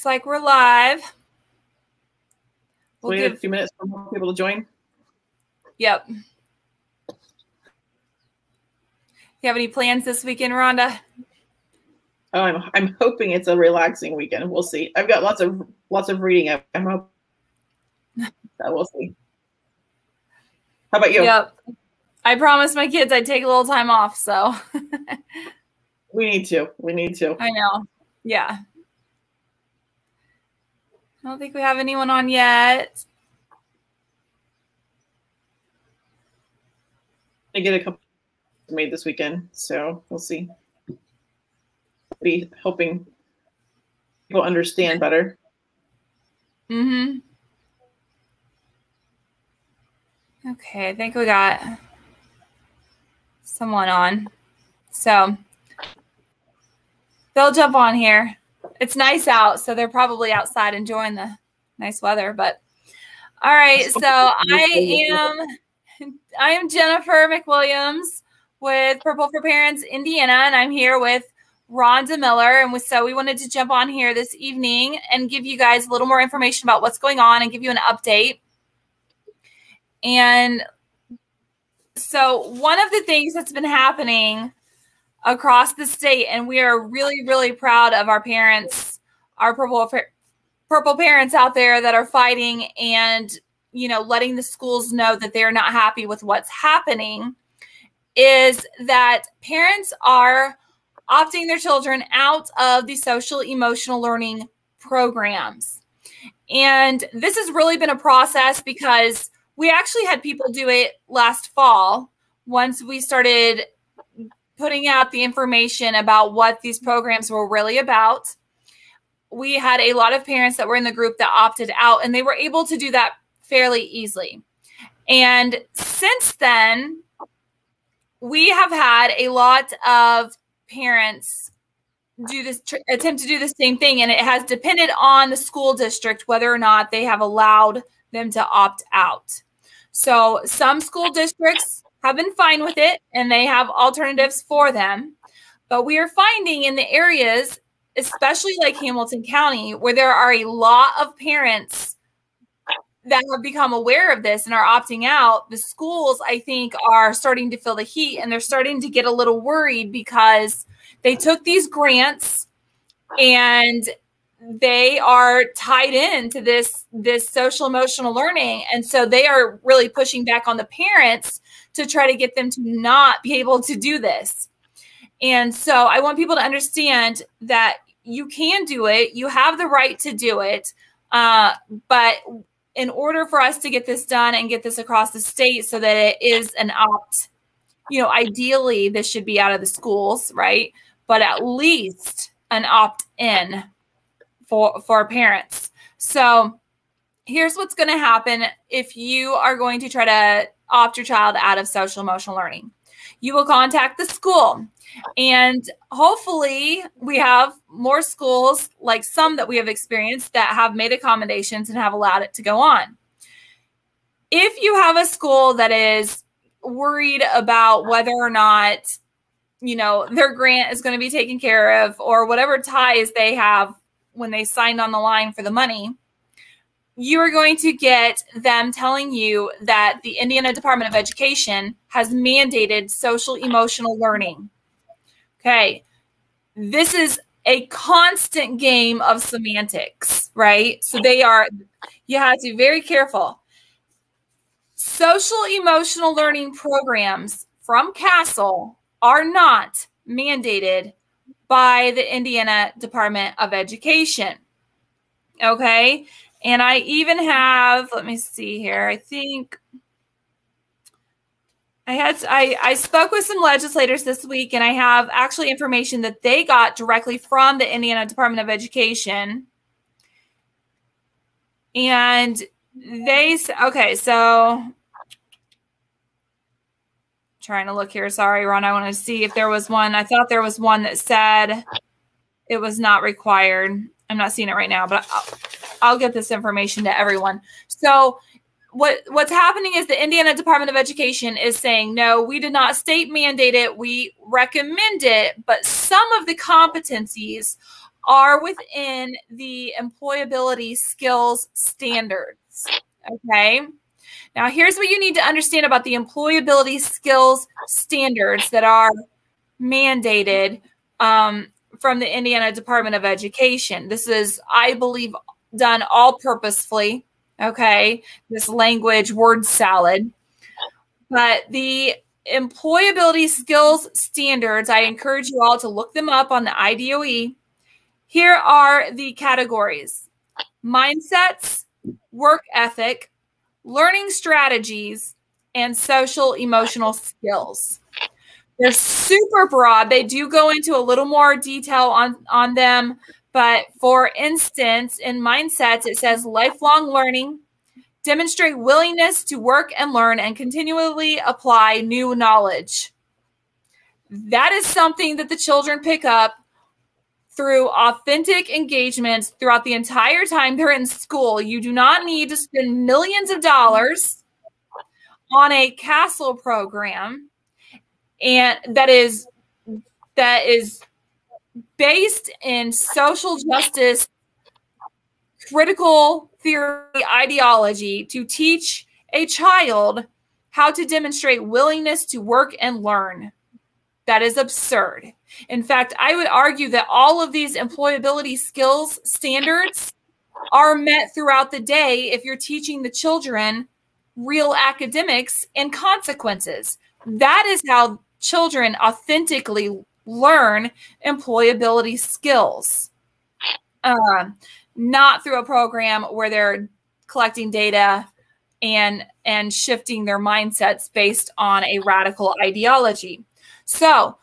Looks like we're live. We'll wait a few minutes for more people to join. Yep. You have any plans this weekend, Rhonda? Oh, I'm hoping it's a relaxing weekend. We'll see. I've got lots of reading. I'm hoping that we'll see. How about you? Yep. I promised my kids I'd take a little time off, so. We need to. I know. Yeah. I don't think we have anyone on yet. I get a couple made this weekend, so we'll see. Be hoping people understand better. Mm-hmm. Okay, I think we got someone on. So they'll jump on here. It's nice out, so they're probably outside enjoying the nice weather. But all right, so I am Jennifer McWilliams with Purple for Parents Indiana, and I'm here with Rhonda Miller. And so we wanted to jump on here this evening and give you guys a little more information about what's going on and give you an update. And so one of the things that's been happening across the state, and we are really, really proud of our parents, our purple parents out there that are fighting and, you know, letting the schools know that they're not happy with what's happening, is that parents are opting their children out of the social emotional learning programs. And this has really been a process because we actually had people do it last fall once we started putting out the information about what these programs were really about. We had a lot of parents that were in the group that opted out, and they were able to do that fairly easily. And since then, we have had a lot of parents do this, attempt to do the same thing, and it has depended on the school district whether or not they have allowed them to opt out. So some school districts have been fine with it, and they have alternatives for them. But we are finding in the areas, especially like Hamilton County, where there are a lot of parents that have become aware of this and are opting out, the schools, I think, are starting to feel the heat, and they're starting to get a little worried because they took these grants and they are tied into this social emotional learning. And so they are really pushing back on the parents to try to get them to not be able to do this. And so I want people to understand that you can do it. You have the right to do it. But in order for us to get this done and get this across the state so that it is an opt, you know, ideally this should be out of the schools, right? But at least an opt-in for parents. So here's what's going to happen if you are going to try to opt your child out of social emotional learning. You will contact the school, and hopefully we have more schools like some that we have experienced that have made accommodations and have allowed it to go on. If you have a school that is worried about whether or not, you know, their grant is going to be taken care of, or whatever ties they have when they signed on the line for the money, you are going to get them telling you that the Indiana Department of Education has mandated social emotional learning. Okay. This is a constant game of semantics, right? So you have to be very careful. Social emotional learning programs from Castle are not mandated by the Indiana Department of Education. Okay. And I even have, let me see here. I think I spoke with some legislators this week, and I have actually information that they got directly from the Indiana Department of Education. And they, okay, so trying to look here. Sorry, Ron. I want to see if there was one. I thought there was one that said it was not required. I'm not seeing it right now, but I'll get this information to everyone. So what's happening is the Indiana Department of Education is saying, no, we did not state mandate it. We recommend it, but some of the competencies are within the employability skills standards. Okay. Now, here's what you need to understand about the employability skills standards that are mandated from the Indiana Department of Education. This is, I believe, done all purposefully. Okay. This language word salad. But the employability skills standards, I encourage you all to look them up on the IDOE. Here are the categories: mindsets, work ethic, learning strategies, and social emotional skills. They're super broad. They do go into a little more detail on them. But for instance, in mindsets, it says lifelong learning, demonstrate willingness to work and learn, and continually apply new knowledge. That is something that the children pick up through authentic engagements throughout the entire time they're in school. You do not need to spend millions of dollars on a CASEL program, and that is based in social justice, critical theory ideology to teach a child how to demonstrate willingness to work and learn. That is absurd. In fact, I would argue that all of these employability skills standards are met throughout the day if you're teaching the children real academics and consequences. That is how children authentically learn employability skills. Not through a program where they're collecting data and shifting their mindsets based on a radical ideology. So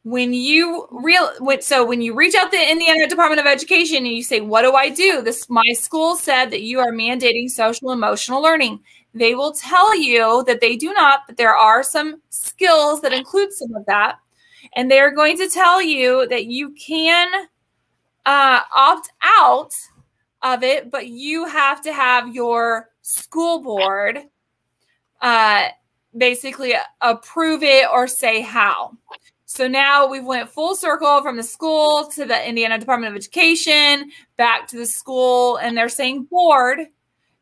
when you reach out to the Indiana Department of Education and you say, what do I do? My school said that you are mandating social emotional learning. They will tell you that they do not, but there are some skills that include some of that. And they're going to tell you that you can opt out of it, but you have to have your school board basically approve it or say how. So now we went full circle from the school to the Indiana Department of Education, back to the school, and they're saying board.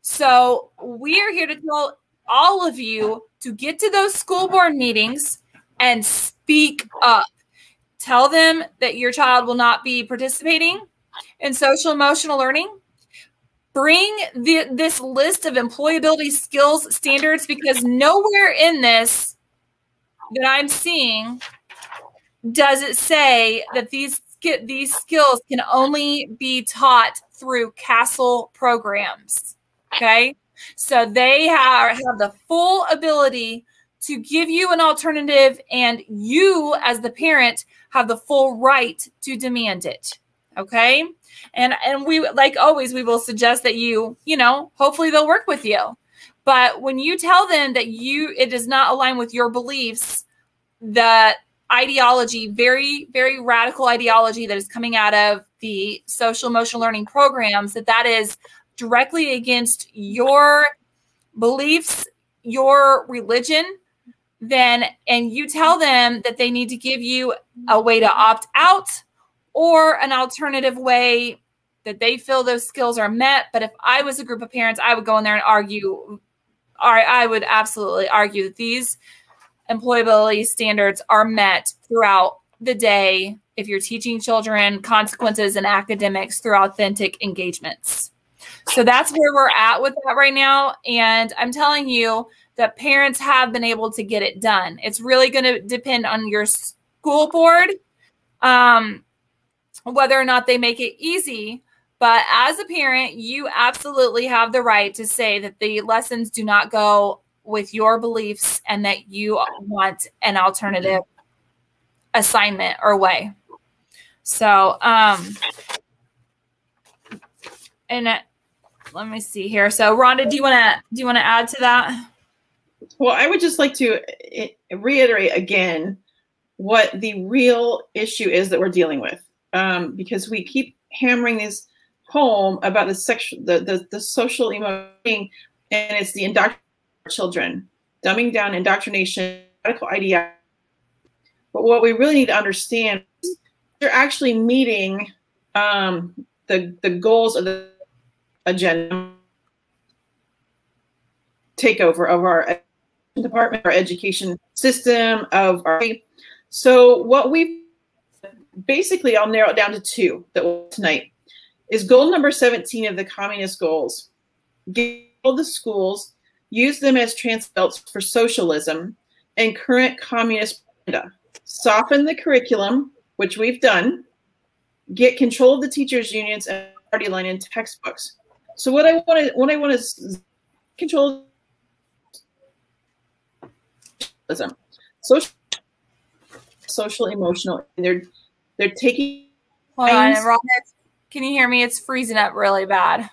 So we are here to tell all of you to get to those school board meetings and speak up. Tell them that your child will not be participating in social emotional learning. Bring this list of employability skills standards, because nowhere in this that I'm seeing does it say that these skills can only be taught through CASEL programs. Okay, so they have the full ability to give you an alternative, and you as the parent have the full right to demand it. Okay. And we, like always, we will suggest that you hopefully they'll work with you. But when you tell them that it does not align with your beliefs, the ideology, very, very radical ideology that is coming out of the social emotional learning programs, that is directly against your beliefs, your religion, and you tell them that they need to give you a way to opt out or an alternative way that they feel those skills are met. But if I was a group of parents, I would go in there and argue, I would absolutely argue that these employability standards are met throughout the day if you're teaching children consequences and academics through authentic engagements. So that's where we're at with that right now. And I'm telling you that parents have been able to get it done. It's really going to depend on your school board, whether or not they make it easy. But as a parent, you absolutely have the right to say that the lessons do not go with your beliefs and that you want an alternative assignment or way. So, let me see here. So Rhonda, do you want to add to that? Well, I would just like to reiterate again what the real issue is that we're dealing with, because we keep hammering this home about the social emotion, and it's the indoctrination of children, dumbing down indoctrination, radical ideology. But what we really need to understand is they're actually meeting the goals of the agenda takeover of our department, our education system, of our. So what we basically, I'll narrow it down to two that tonight, is goal number 17 of the communist goals. Give all the schools, use them as transfer belts for socialism and current communist propaganda. Soften the curriculum, which we've done. Get control of the teachers' unions and party line in textbooks. So what I want to control social, emotional. And they're taking. Hold on, Rhonda, can you hear me? It's freezing up really bad.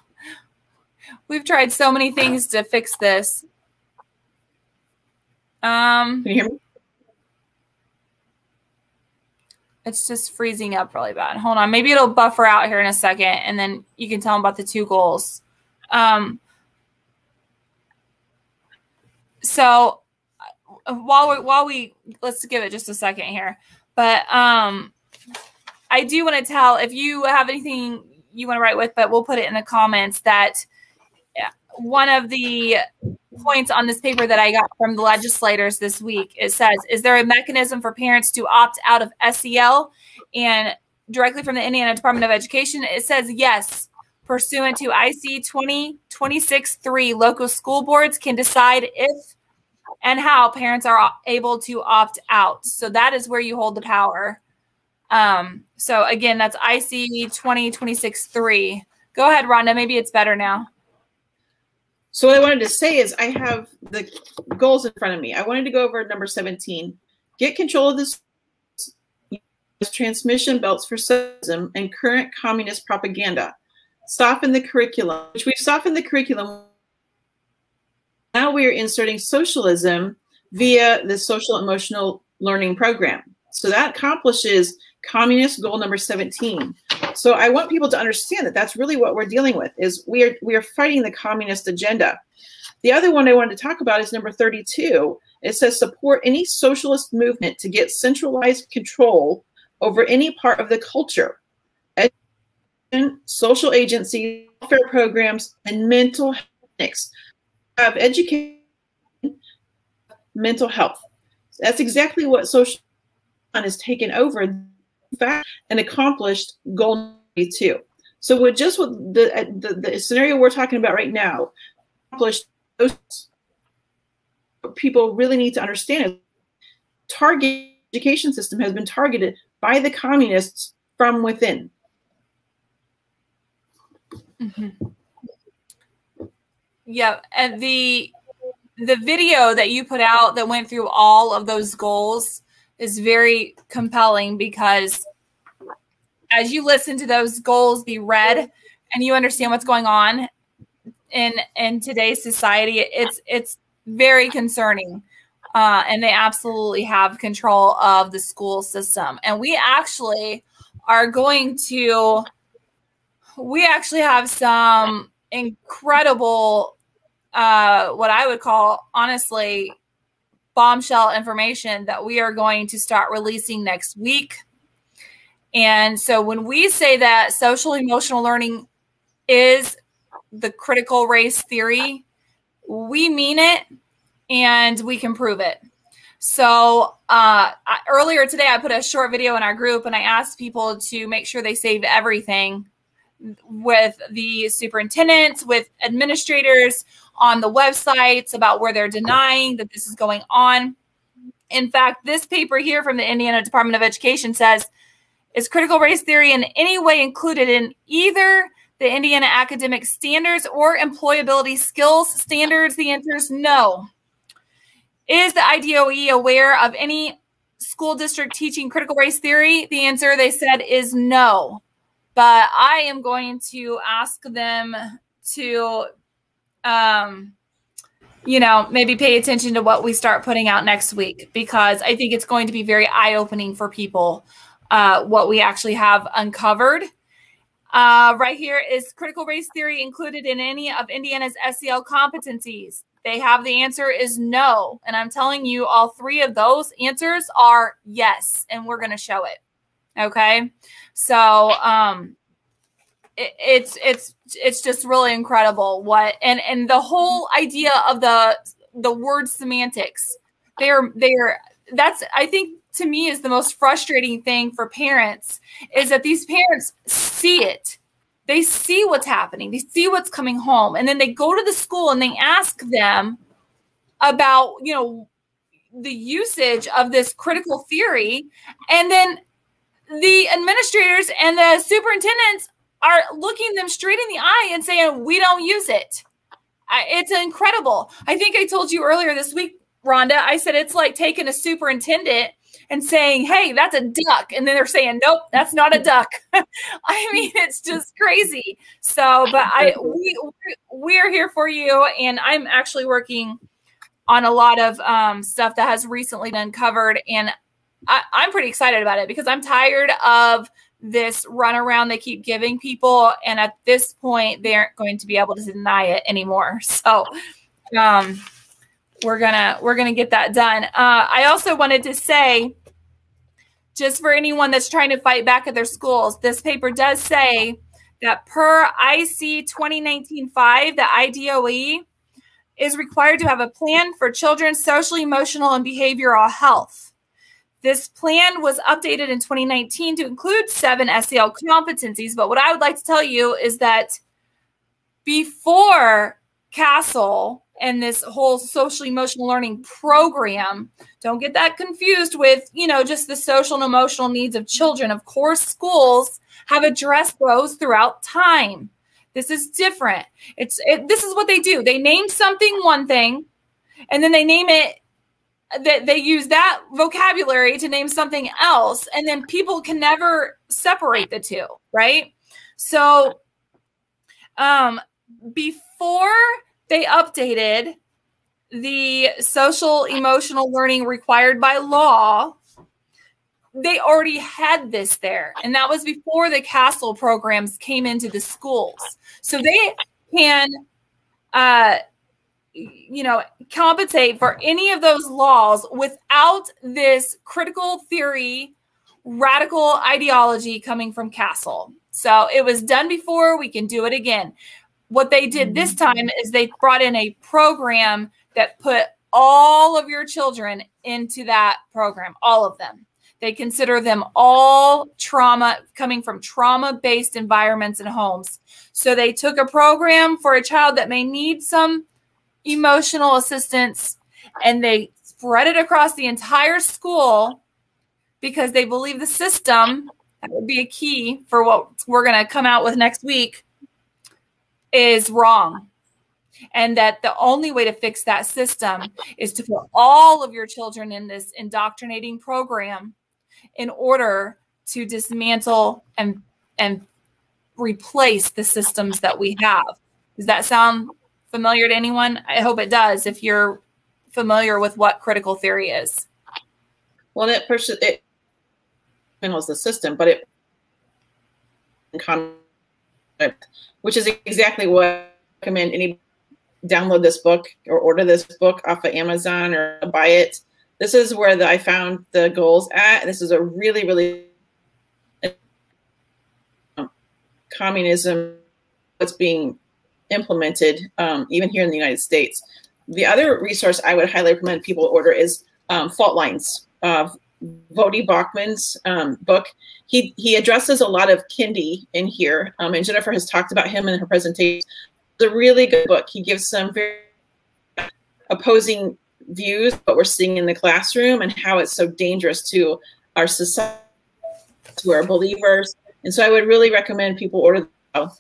We've tried so many things to fix this. Can you hear me? It's just freezing up really bad. Hold on. Maybe it'll buffer out here in a second, and then you can tell them about the two goals. So while we let's give it just a second here. But I do want to tell, if you have anything you want to write with, but we'll put it in the comments, that one of the points on this paper that I got from the legislators this week, it says, is there a mechanism for parents to opt out of SEL? And directly from the Indiana Department of Education, it says yes. Pursuant to IC 2026-3, local school boards can decide if and how parents are able to opt out. So that is where you hold the power. So again, that's IC 2026-3. Go ahead, Rhonda. Maybe it's better now. So what I wanted to say is I have the goals in front of me. I wanted to go over number 17. Get control of this transmission belts for socialism and current communist propaganda. Soften the curriculum, which we've softened the curriculum. Now we are inserting socialism via the social emotional learning program. So that accomplishes communist goal number 17. So I want people to understand that that's really what we're dealing with, is we are fighting the communist agenda. The other one I wanted to talk about is number 32. It says support any socialist movement to get centralized control over any part of the culture. Education, social agencies, welfare programs, and mental health clinics have education, mental health. That's exactly what social has taken over and accomplished goal 32. So with just what the scenario we're talking about right now, accomplished those, what people really need to understand is target education system has been targeted by the communists from within. Mm-hmm. Yeah, and the video that you put out that went through all of those goals is very compelling, because as you listen to those goals be read and you understand what's going on in today's society, it's very concerning. And they absolutely have control of the school system. And we actually are going to, we actually have some incredible, what I would call, honestly, bombshell information that we are going to start releasing next week. And so when we say that social emotional learning is the critical race theory, we mean it, and we can prove it. So earlier today, I put a short video in our group, and I asked people to make sure they save everything with the superintendents, with administrators, on the websites about where they're denying that this is going on. In fact, this paper here from the Indiana Department of Education says, is critical race theory in any way included in either the Indiana academic standards or employability skills standards? The answer is no. Is the IDOE aware of any school district teaching critical race theory? The answer, they said, is no. But I am going to ask them to maybe pay attention to what we start putting out next week, because I think it's going to be very eye-opening for people, what we actually have uncovered. Right here, is critical race theory included in any of Indiana's SEL competencies? They have the answer is no. And I'm telling you, all three of those answers are yes, and we're going to show it. Okay. So, it's just really incredible and the whole idea of the word semantics. That's, I think, to me, is the most frustrating thing for parents, is that these parents see it. They see what's happening. They see what's coming home. And then they go to the school and they ask them about, the usage of this critical theory. And then the administrators and the superintendents are looking them straight in the eye and saying, we don't use it. It's incredible. I think I told you earlier this week, Rhonda, I said it's like taking a superintendent and saying, hey, that's a duck. And then they're saying, nope, that's not a duck. I mean, it's just crazy. So, but we are here for you. And I'm actually working on a lot of stuff that has recently been covered. And I'm pretty excited about it because I'm tired of this runaround they keep giving people. And at this point, they aren't going to be able to deny it anymore. So we're gonna get that done. I also wanted to say, just for anyone that's trying to fight back at their schools, this paper does say that per IC 2019-5, the IDOE is required to have a plan for children's social, emotional, and behavioral health. This plan was updated in 2019 to include 7 SEL competencies. But what I would like to tell you is that before CASEL and this whole social emotional learning program, don't get that confused with, just the social and emotional needs of children. Of course, schools have addressed those throughout time. This is different. This is what they do. They name something one thing, and then they name it, that they use that vocabulary to name something else, and then people can never separate the two, right? So before they updated the social emotional learning required by law, they already had this there. And that was before the CASEL programs came into the schools. So they can, compensate for any of those laws without this critical theory, radical ideology coming from CASEL. So it was done before, we can do it again. What they did this time is they brought in a program that put all of your children into that program, all of them. They consider them all coming from trauma-based environments and homes. So they took a program for a child that may need some emotional assistance, and they spread it across the entire school because they believe the system, that would be a key for what we're going to come out with next week, is wrong. And that the only way to fix that system is to put all of your children in this indoctrinating program in order to dismantle and replace the systems that we have. Does that sound familiar to anyone? I hope it does, if you're familiar with what critical theory is. Well, it handles the system, but which is exactly what I recommend any download this book or order this book off of Amazon or buy it. This is where I found the goals at. This is a really, really communism that's being implemented even here in the United States. The other resource I would highly recommend people order is Fault Lines, Vodi Bachman's book. He addresses a lot of Kindi in here, and Jennifer has talked about him in her presentation. It's a really good book. He gives some very opposing views of what we're seeing in the classroom and how it's so dangerous to our society, to our believers. And so I would really recommend people order the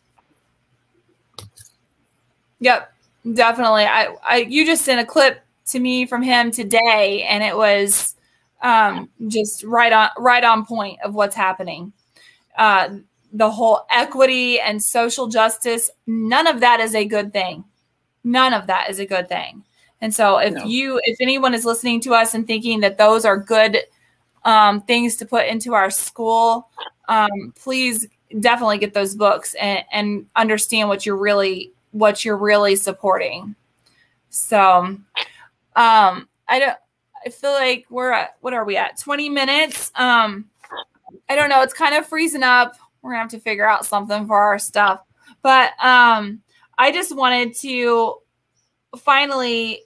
Yep, definitely. You just sent a clip to me from him today, and it was just right on point of what's happening. The whole equity and social justice, none of that is a good thing. None of that is a good thing. And so if anyone is listening to us and thinking that those are good things to put into our school, please definitely get those books and understand what you're really supporting. So I feel like we're at, what are we at? 20 minutes. I don't know. It's kind of freezing up. We're going to have to figure out something for our stuff. But I just wanted to finally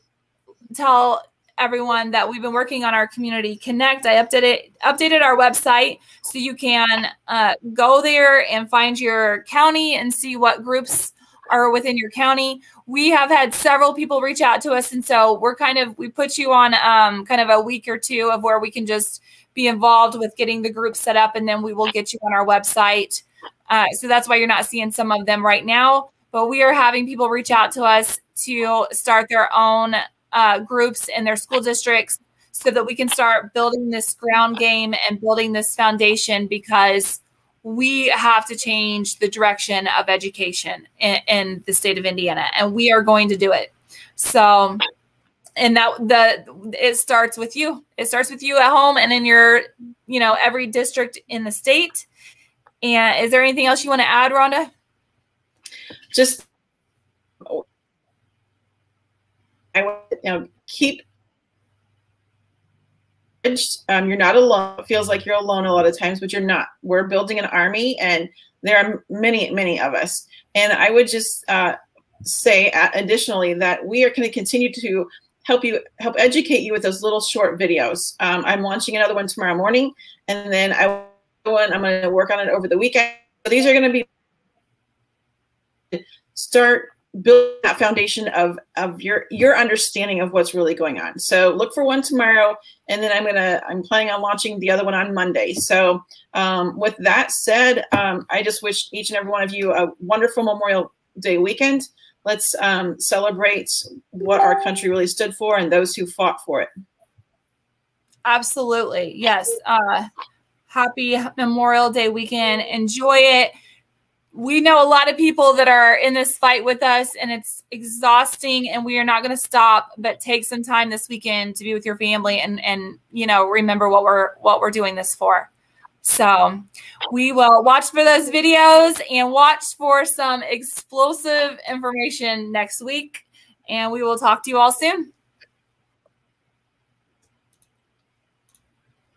tell everyone that we've been working on our Community Connect. I updated our website so you can go there and find your county and see what groups are within your county. We have had several people reach out to us, and so we put you on kind of a week or two of where we can just be involved with getting the group set up, and then we will get you on our website. So that's why you're not seeing some of them right now, but we are having people reach out to us to start their own groups in their school districts so that we can start building this ground game and building this foundation, because we have to change the direction of education in the state of Indiana, and we are going to do it. So, and it starts with you. It starts with you at home and in your, every district in the state. And is there anything else you want to add, Rhonda? Just, keep. You're not alone. It feels like you're alone a lot of times, but you're not. We're building an army, and there are many, many of us. And I would just say additionally that we are going to continue to help educate you with those little short videos. I'm launching another one tomorrow morning, and then I'm going to work on it over the weekend. So these are going to be start building that foundation of your understanding of what's really going on. So look for one tomorrow, and then I'm planning on launching the other one on Monday. So with that said, I just wish each and every one of you a wonderful Memorial Day weekend. Let's celebrate what our country really stood for and those who fought for it. Absolutely. Yes. Happy Memorial Day weekend. Enjoy it. We know a lot of people that are in this fight with us, and it's exhausting, and we are not going to stop, but take some time this weekend to be with your family and remember what we're doing this for. So we will watch for those videos and watch for some explosive information next week, and we will talk to you all soon.